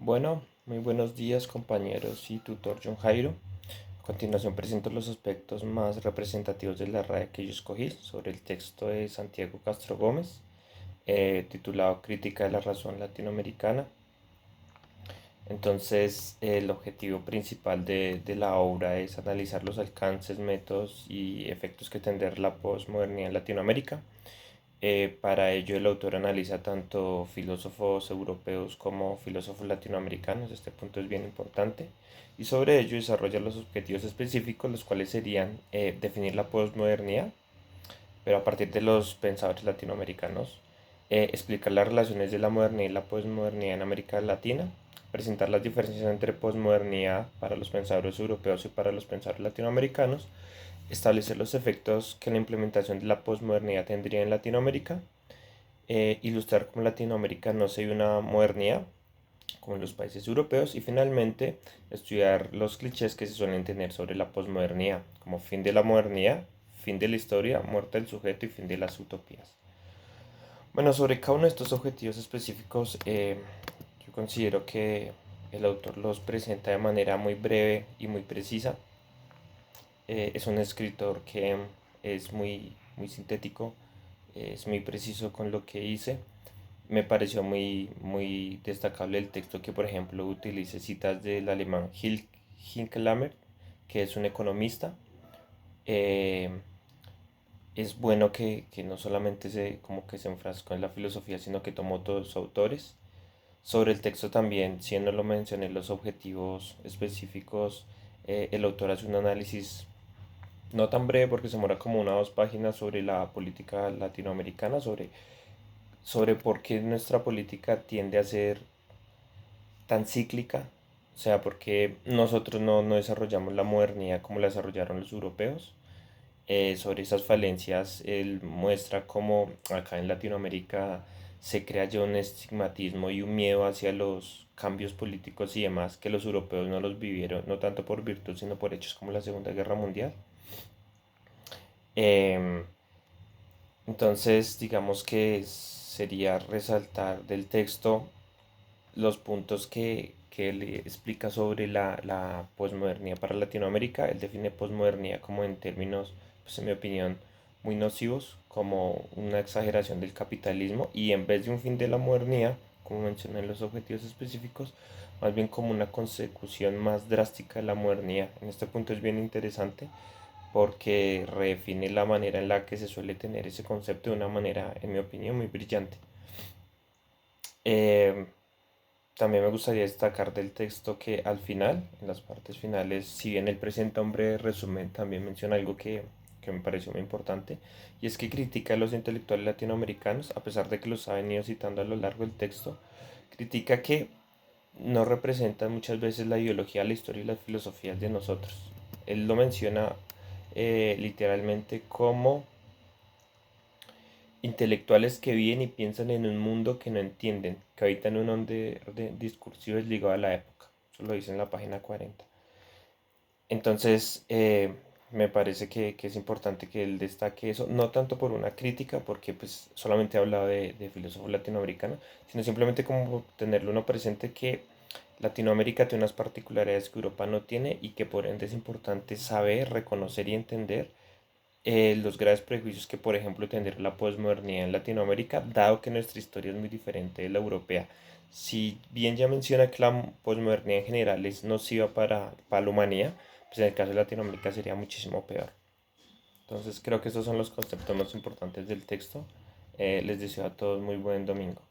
Bueno, muy buenos días compañeros y tutor John Jairo. A continuación presento los aspectos más representativos de la RAE que yo escogí sobre el texto de Santiago Castro Gómez, titulado Crítica de la razón latinoamericana. Entonces, el objetivo principal de la obra es analizar los alcances, métodos y efectos que tendrá la posmodernidad en Latinoamérica. Para ello, el autor analiza tanto filósofos europeos como filósofos latinoamericanos. Este punto es bien importante. Y sobre ello desarrolla los objetivos específicos, los cuales serían definir la posmodernidad, pero a partir de los pensadores latinoamericanos, explicar las relaciones de la modernidad y la posmodernidad en América Latina, presentar las diferencias entre posmodernidad para los pensadores europeos y para los pensadores latinoamericanos, establecer los efectos que la implementación de la posmodernidad tendría en Latinoamérica, ilustrar cómo Latinoamérica no se ve una modernidad como en los países europeos y finalmente estudiar los clichés que se suelen tener sobre la posmodernidad, como fin de la modernidad, fin de la historia, muerte del sujeto y fin de las utopías. Bueno, sobre cada uno de estos objetivos específicos, yo considero que el autor los presenta de manera muy breve y muy precisa. Es un escritor que es muy sintético, es muy preciso con lo que dice. Me pareció muy destacable el texto que, por ejemplo, utilice citas del alemán Hincklamer, que es un economista. Eh, es bueno que no solamente como que se enfrascó en la filosofía, sino que tomó todos los autores. Sobre el texto también, si no lo mencioné, los objetivos específicos, el autor hace un análisis no tan breve porque se demora como 1 o 2 páginas sobre la política latinoamericana, sobre por qué nuestra política tiende a ser tan cíclica, o sea, porque nosotros no desarrollamos la modernidad como la desarrollaron los europeos. Sobre esas falencias, él muestra cómo acá en Latinoamérica se crea ya un estigmatismo y un miedo hacia los cambios políticos y demás que los europeos no los vivieron, no tanto por virtud, sino por hechos como la Segunda Guerra Mundial. Em, entonces, digamos que sería resaltar del texto los puntos que él explica sobre la posmodernidad para Latinoamérica. Él define posmodernidad como en términos, pues en mi opinión, muy nocivos, como una exageración del capitalismo y en vez de un fin de la modernidad, como mencioné en los objetivos específicos, más bien como una consecución más drástica de la modernidad. En este punto es bien interesante porque redefine la manera en la que se suele tener ese concepto de una manera, en mi opinión, muy brillante. Eh, También me gustaría destacar del texto que al final, en las partes finales, si bien él presenta un breve resumen, también menciona algo que me pareció muy importante, y es que critica a los intelectuales latinoamericanos, a pesar de que los ha venido citando a lo largo del texto, critica que no representan muchas veces la ideología, la historia y las filosofías de nosotros. Él lo menciona literalmente como intelectuales que viven y piensan en un mundo que no entienden, que habitan un orden discursivo desligado a la época. Eso lo dice en la página 40. Entonces, me parece que es importante que él destaque eso, no tanto por una crítica, porque pues solamente ha hablado de filósofos latinoamericanos, sino simplemente como tenerlo uno presente que Latinoamérica tiene unas particularidades que Europa no tiene y que por ende es importante saber, reconocer y entender los graves prejuicios que, por ejemplo, tendrá la posmodernidad en Latinoamérica, dado que nuestra historia es muy diferente de la europea. Si bien ya menciona que la posmodernidad en general es nociva para la humanidad, pues en el caso de Latinoamérica sería muchísimo peor. Entonces creo que esos son los conceptos más importantes del texto. Les deseo a todos muy buen domingo.